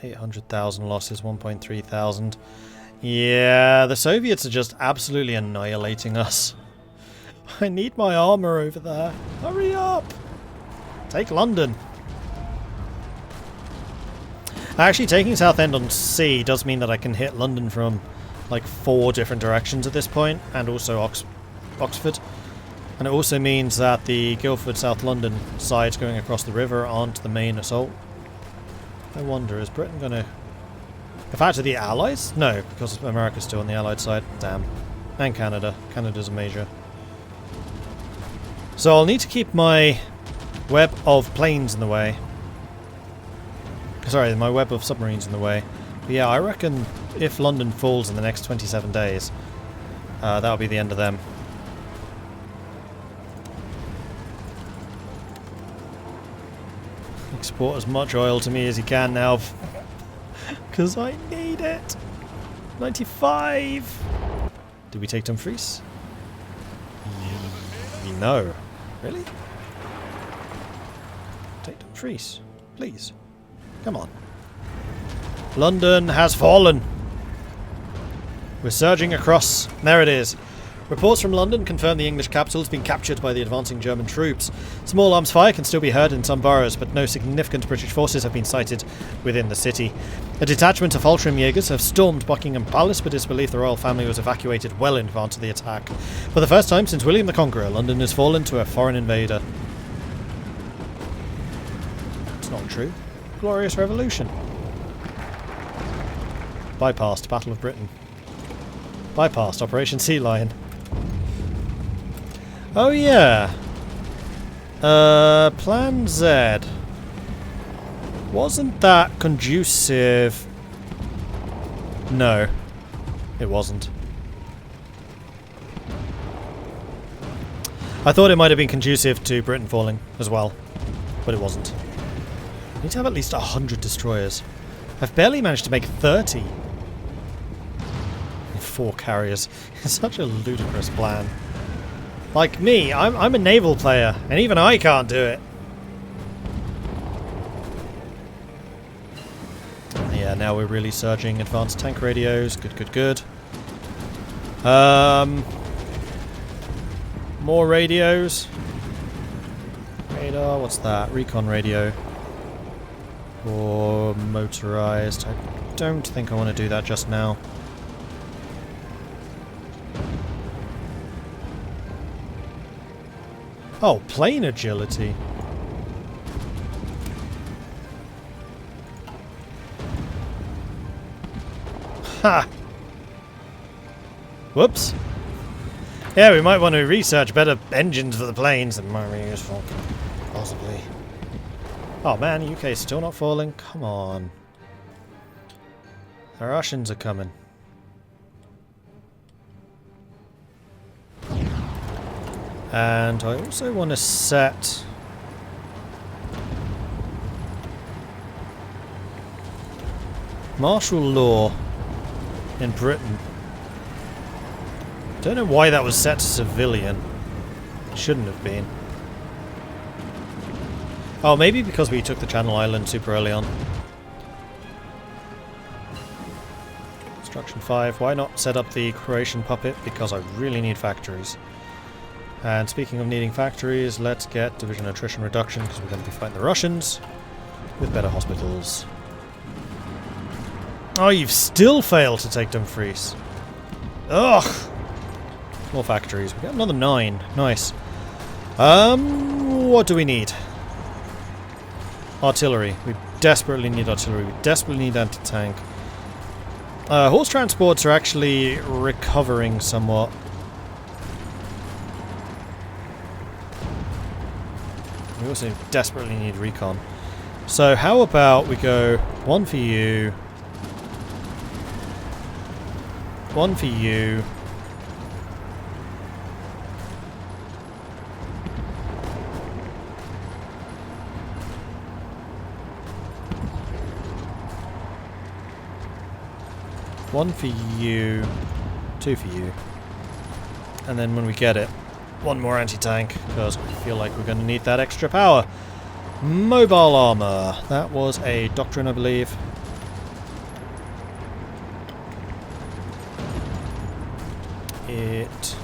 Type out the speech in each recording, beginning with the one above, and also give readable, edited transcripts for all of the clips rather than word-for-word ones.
800,000 losses, 1.3 thousand. Yeah, the Soviets are just absolutely annihilating us. I need my armor over there. Hurry up! Take London. Actually, taking Southend on sea does mean that I can hit London from like 4 different directions at this point, and also Oxford. And it also means that the Guildford South London sides going across the river aren't the main assault. I wonder, is Britain going to... In fact, are the Allies? No, because America's still on the Allied side. Damn. And Canada. Canada's a major. So I'll need to keep my web of planes in the way. Sorry, my web of submarines in the way. But yeah, I reckon if London falls in the next 27 days, that'll be the end of them. Export as much oil to me as you can now. Because I need it. 95. Did we take Dumfries? No. Really? Take Dumfries. Please. Come on. London has fallen. We're surging across. There it is. Reports from London confirm the English capital has been captured by the advancing German troops. Small arms fire can still be heard in some boroughs, but no significant British forces have been sighted within the city. A detachment of Fallschirmjägers have stormed Buckingham Palace, but it's believed the royal family was evacuated well in advance of the attack. For the first time since William the Conqueror, London has fallen to a foreign invader. It's not true. Glorious Revolution. Bypassed Battle of Britain. Bypassed Operation Sea Lion. Oh yeah. Plan Z. Wasn't that conducive? No. It wasn't. I thought it might have been conducive to Britain falling as well, but it wasn't. I need to have at least 100 destroyers. I've barely managed to make 30. 4 carriers. It's such a ludicrous plan. Like me, I'm a naval player, and even I can't do it. Yeah, now we're really surging. Advanced tank radios. Good, good, good. More radios. Radar, what's that? Recon radio. Or motorized. I don't think I want to do that just now. Oh, plane agility. Ha! Whoops. Yeah, we might want to research better engines for the planes. That might be useful. Possibly. Oh man, the UK is still not falling. Come on. The Russians are coming. And I also want to set martial law in Britain. Don't know why that was set to civilian. It shouldn't have been. Oh, maybe because we took the Channel Island super early on. Construction 5. Why not set up the Croatian puppet? Because I really need factories. And speaking of needing factories, let's get division attrition reduction because we're going to be fighting the Russians with better hospitals. Oh, you've still failed to take Dumfries. Ugh! More factories. We got another 9. Nice. What do we need? Artillery. We desperately need artillery. We desperately need anti-tank. Horse transports are actually recovering somewhat. We also desperately need recon. So how about we go 1 for you, 1 for you, one for you, 2 for you, and then when we get it, 1 more anti-tank, because I feel like we're going to need that extra power. Mobile armor. That was a doctrine, I believe. It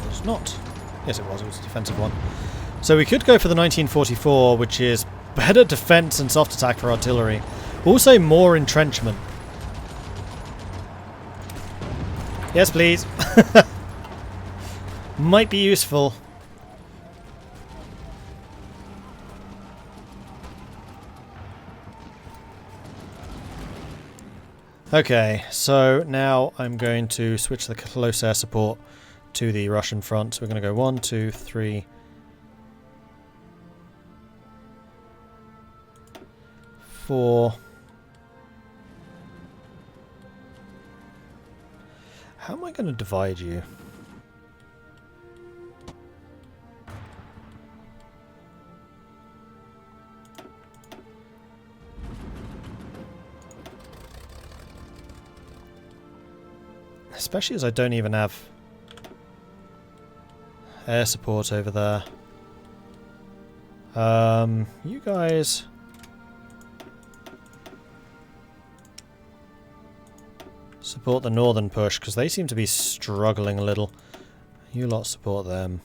was not. Yes, it was. It was a defensive one. So we could go for the 1944, which is better defense and soft attack for artillery. Also more entrenchment. Yes, please. Might be useful. Okay, so now I'm going to switch the close air support to the Russian front. So we're going to go 1, 2, 3, 4. How am I going to divide you? Especially as I don't even have air support over there. You guys... support the northern push, because they seem to be struggling a little. You lot support them.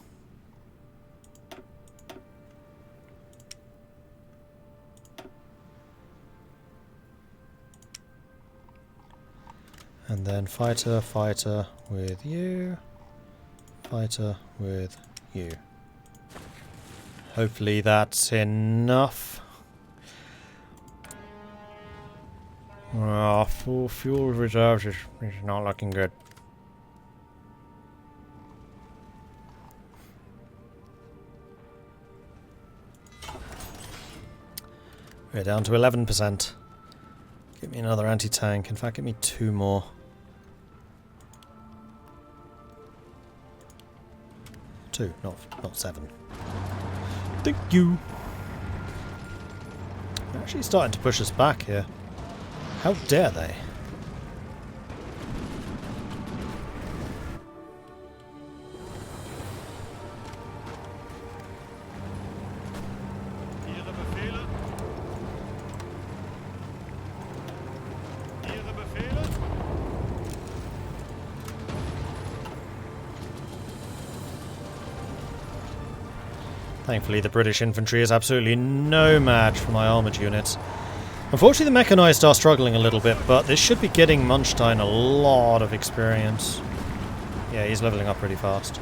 And then fighter, fighter with you. Fighter with you. Hopefully that's enough. Full fuel reserves is not looking good. We're down to 11%. Give me another anti-tank. In fact, give me 2 more. 2, not 7. Thank you. They're actually starting to push us back here. How dare they? Thankfully, the British infantry is absolutely no match for my armoured units. Unfortunately, the mechanized are struggling a little bit, but this should be getting Munchstein a lot of experience. Yeah, he's leveling up pretty fast.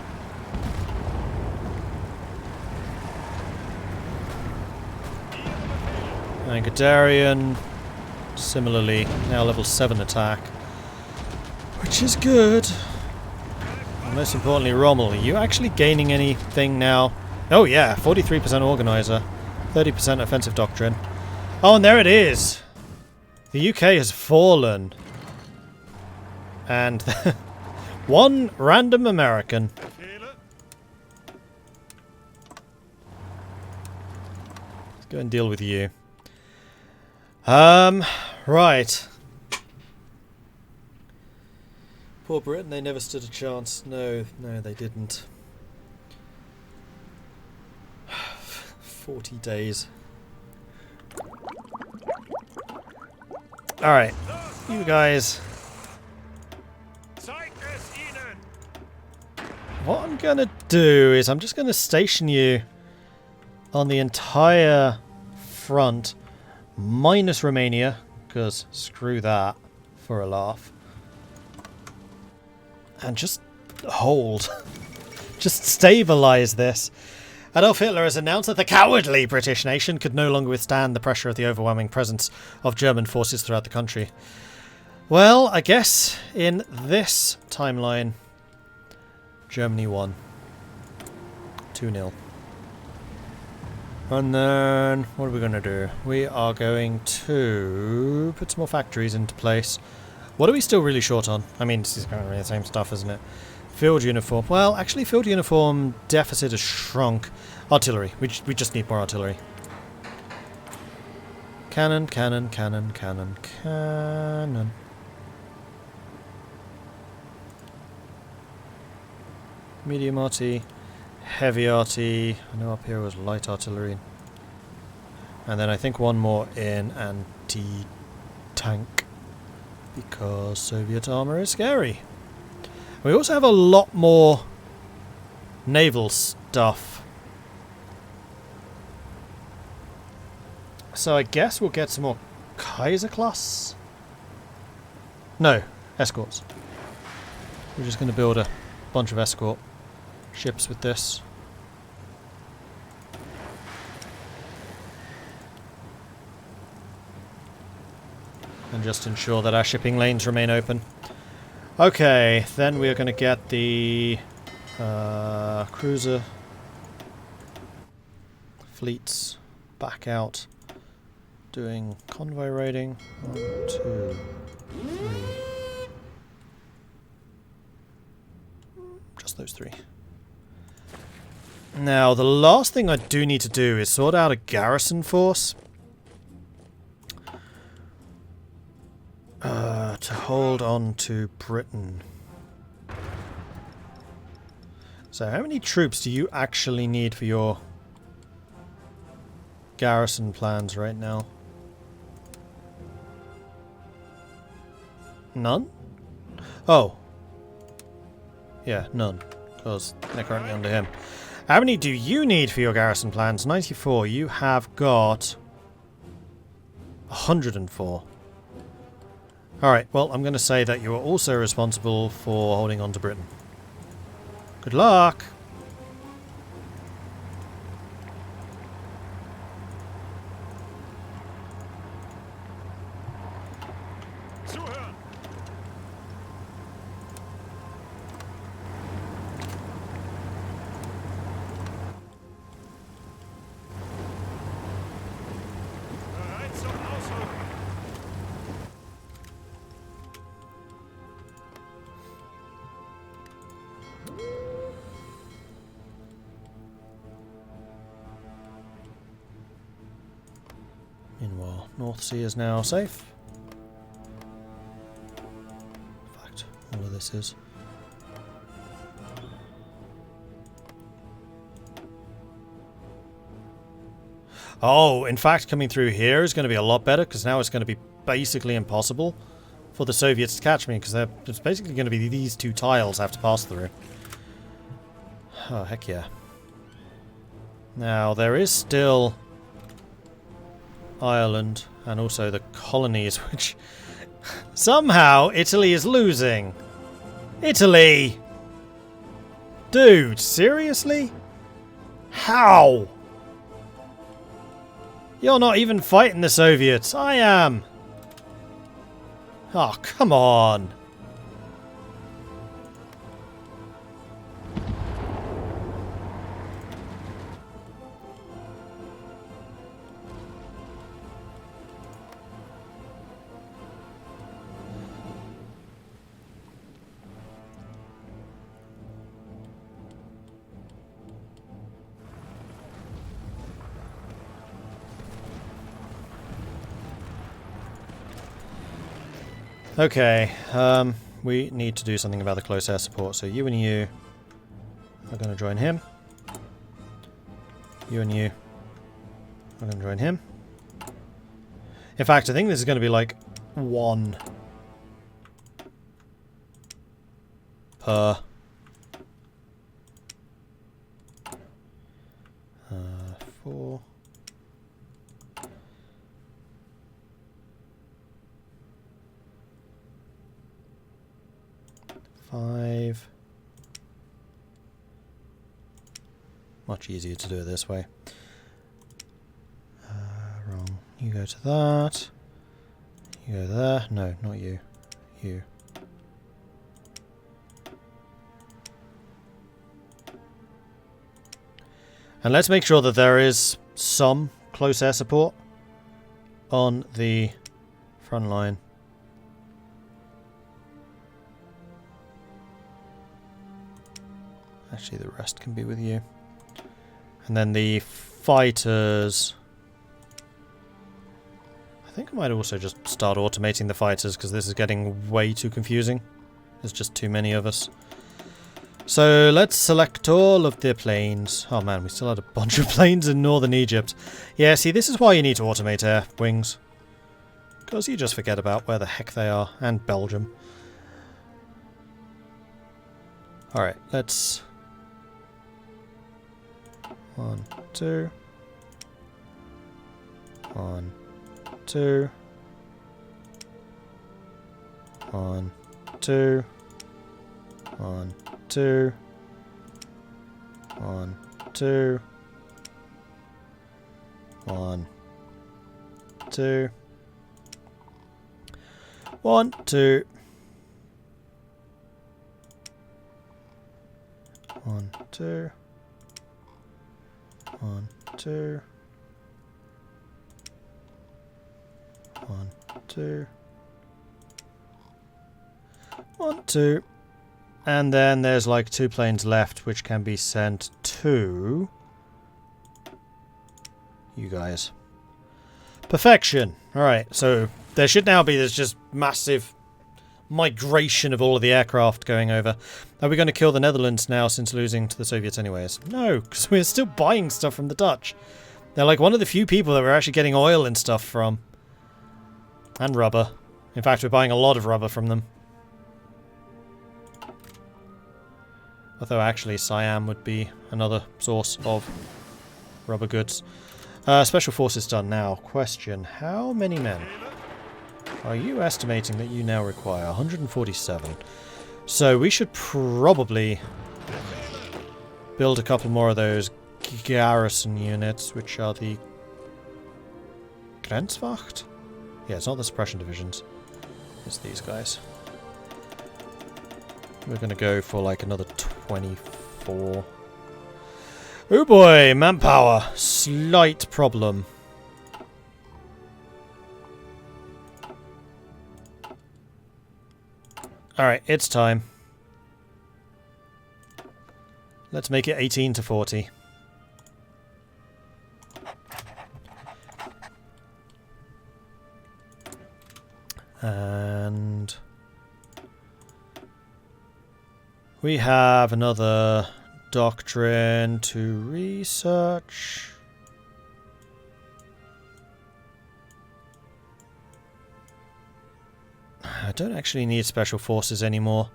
And Guderian, similarly, now level 7 attack, which is good. And most importantly, Rommel, are you actually gaining anything now? Oh yeah, 43% organizer, 30% offensive doctrine. Oh, and there it is! The UK has fallen. And one random American. Let's go and deal with you. Right. Poor Britain, they never stood a chance. No, they didn't. 40 days. Alright, you guys. What I'm gonna do is I'm just gonna station you on the entire front, minus Romania, because screw that for a laugh. And just hold. Just stabilize this. Adolf Hitler has announced that the cowardly British nation could no longer withstand the pressure of the overwhelming presence of German forces throughout the country. Well, I guess in this timeline, Germany won. 2-0. And then, what are we going to do? We are going to put some more factories into place. What are we still really short on? I mean, this is kind of the same stuff, isn't it? Field uniform. Well, actually, field uniform deficit has shrunk. Artillery. We just need more artillery. Cannon, cannon, cannon, cannon, cannon. Medium arty, heavy arty. I know up here was light artillery. And then I think one more in anti-tank. Because Soviet armor is scary. We also have a lot more naval stuff. So I guess we'll get some more Kaiser class? No, escorts. We're just going to build a bunch of escort ships with this. And just ensure that our shipping lanes remain open. Okay, then we are going to get the cruiser fleets back out doing convoy raiding. 1, 2, 3. Just those 3. Now, the last thing I do need to do is sort out a garrison force. To hold on to Britain. So how many troops do you actually need for your garrison plans right now? None? Oh. Yeah, none. Because they're currently under him. How many do you need for your garrison plans? 94. You have got 104. Alright, well, I'm going to say that you are also responsible for holding on to Britain. Good luck! Meanwhile, North Sea is now safe. In fact, all of this is. Oh, in fact, coming through here is going to be a lot better, because now it's going to be basically impossible for the Soviets to catch me, because it's basically going to be these 2 tiles I have to pass through. Oh, heck yeah. Now, there is still Ireland, and also the colonies, which somehow Italy is losing. Italy! Dude, seriously? How? You're not even fighting the Soviets. I am. Oh, come on. Okay, we need to do something about the close air support, so you and you are going to join him. You and you are going to join him. In fact, I think this is going to be like 1 per 4. 5. Much easier to do it this way. Wrong. You go to that. You go there. No, not you. You. And let's make sure that there is some close air support on the front line. Actually, the rest can be with you. And then the fighters... I think I might also just start automating the fighters, because this is getting way too confusing. There's just too many of us. So let's select all of the planes. Oh man, we still had a bunch of planes in northern Egypt. Yeah, see, this is why you need to automate air wings. Because you just forget about where the heck they are. And Belgium. Alright, let's... 1, 2. 1, 2. 1, 2. 1, 2. 1, 2. 1, 2. 1, 2. 1, 2. 1, 2. 1, 2. 1, 2. And then there's like 2 planes left which can be sent to you guys. Perfection. Alright, so there should now be this just massive migration of all of the aircraft going over. Are we going to kill the Netherlands now since losing to the Soviets anyways? No, because we're still buying stuff from the Dutch. They're like one of the few people that we're actually getting oil and stuff from. And rubber. In fact, we're buying a lot of rubber from them. Although actually Siam would be another source of rubber goods. Special forces done now. Question, how many men are you estimating that you now require? 147. So we should probably build a couple more of those garrison units, which are the Grenzwacht? Yeah, it's not the suppression divisions. It's these guys. We're going to go for like another 24. Oh boy, manpower. Slight problem. Alright, it's time. Let's make it 18 to 40. And we have another doctrine to research. I don't actually need special forces anymore.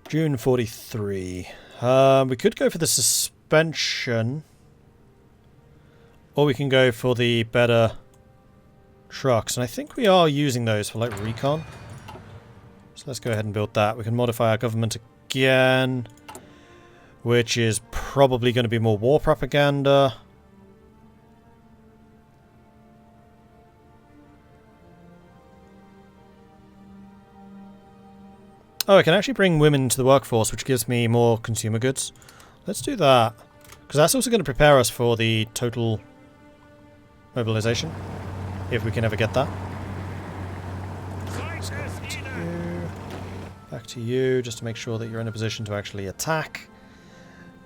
June 43. We could go for the suspension. Or we can go for the better trucks. And I think we are using those for like recon. So let's go ahead and build that. We can modify our government again. Which is probably going to be more war propaganda. Oh, I can actually bring women into the workforce, which gives me more consumer goods. Let's do that. Because that's also going to prepare us for the total mobilization. If we can ever get that. Let's go back to you. Back to you, just to make sure that you're in a position to actually attack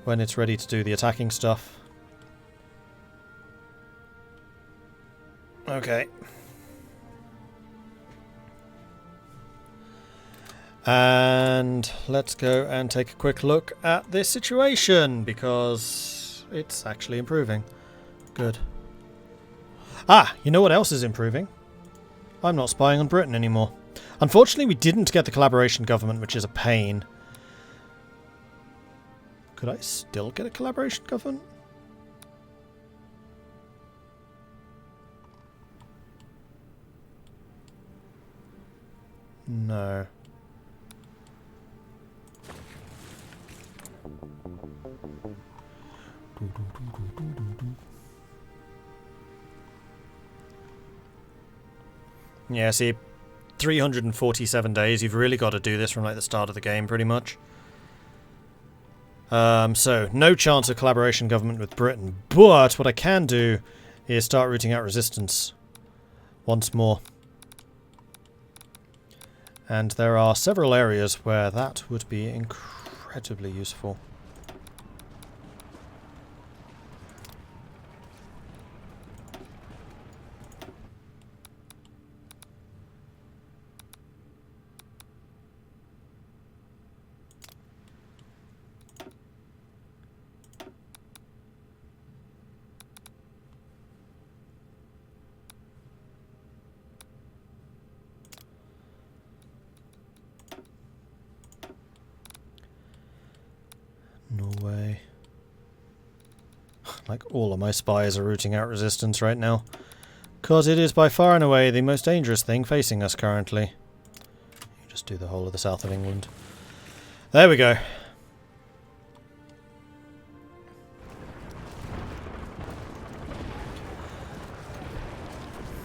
when it's ready to do the attacking stuff. Okay. And let's go and take a quick look at this situation, because it's actually improving. Good. Ah, you know what else is improving? I'm not spying on Britain anymore. Unfortunately, we didn't get the collaboration government, which is a pain. Could I still get a collaboration government? No. Yeah, see, 347 days, you've really got to do this from like the start of the game, pretty much. So, no chance of collaboration government with Britain, but what I can do is start rooting out resistance once more. And there are several areas where that would be incredibly useful. Like, all of my spies are rooting out resistance right now. Because it is by far and away the most dangerous thing facing us currently. You just do the whole of the south of England. There we go.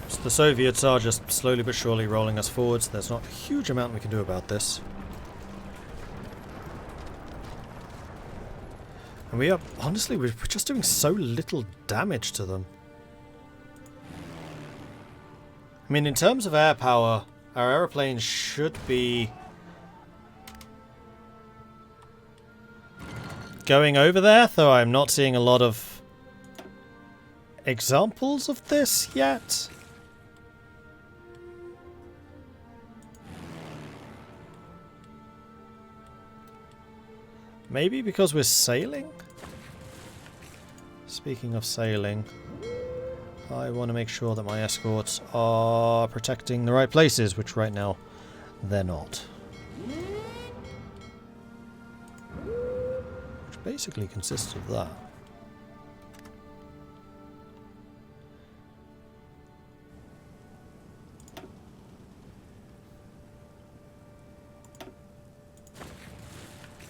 So the Soviets are just slowly but surely rolling us forwards. There's not a huge amount we can do about this. And we are, honestly, we're just doing so little damage to them. I mean, in terms of air power, our aeroplanes should be going over there, though I'm not seeing a lot of examples of this yet. Maybe because we're sailing? Speaking of sailing, I want to make sure that my escorts are protecting the right places, which right now they're not. Which basically consists of that.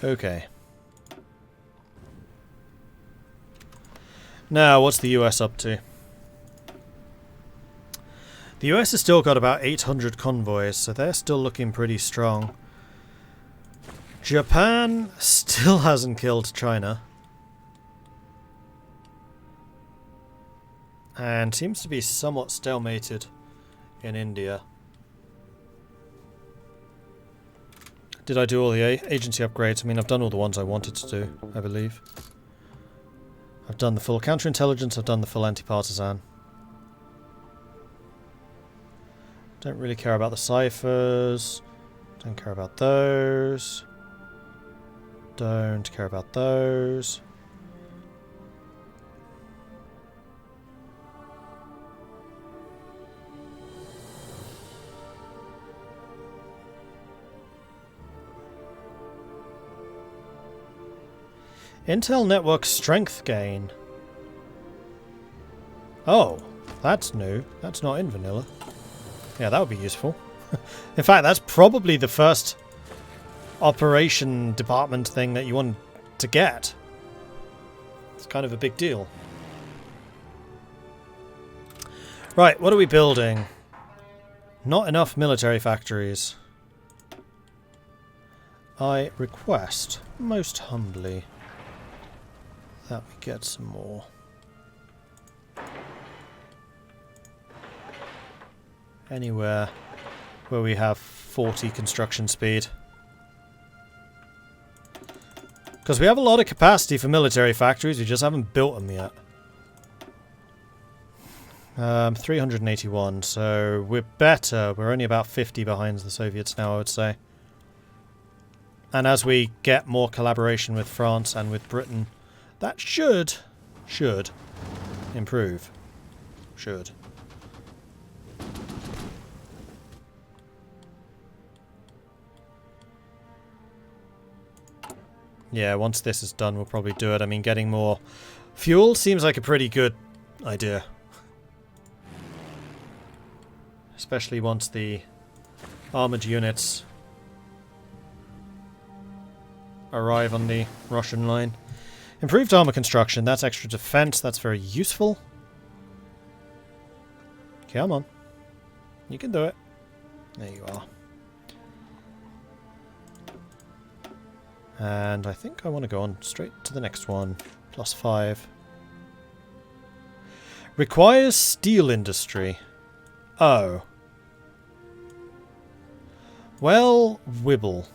Okay. Now, what's the US up to? The US has still got about 800 convoys, so they're still looking pretty strong. Japan still hasn't killed China. And seems to be somewhat stalemated in India. Did I do all the agency upgrades? I mean, I've done all the ones I wanted to do, I believe. I've done the full counterintelligence, I've done the full anti-partisan. Don't really care about the ciphers. Don't care about those. Don't care about those. Intel network strength gain. Oh, that's new. That's not in vanilla. Yeah, that would be useful. In fact, that's probably the first operation department thing that you want to get. It's kind of a big deal. Right, what are we building? Not enough military factories. I request, most humbly, that we get some more. Anywhere where we have 40 construction speed. Because we have a lot of capacity for military factories, we just haven't built them yet. 381, so we're better. We're only about 50 behind the Soviets now, I would say. And as we get more collaboration with France and with Britain, that should improve. Should. Yeah, once this is done, we'll probably do it. I mean, getting more fuel seems like a pretty good idea. Especially once the armoured units arrive on the Russian line. Improved armour construction, that's extra defence, that's very useful. Come on. You can do it. There you are. And I think I want to go on straight to the next one. +5. Requires steel industry. Oh. Well, Wibble.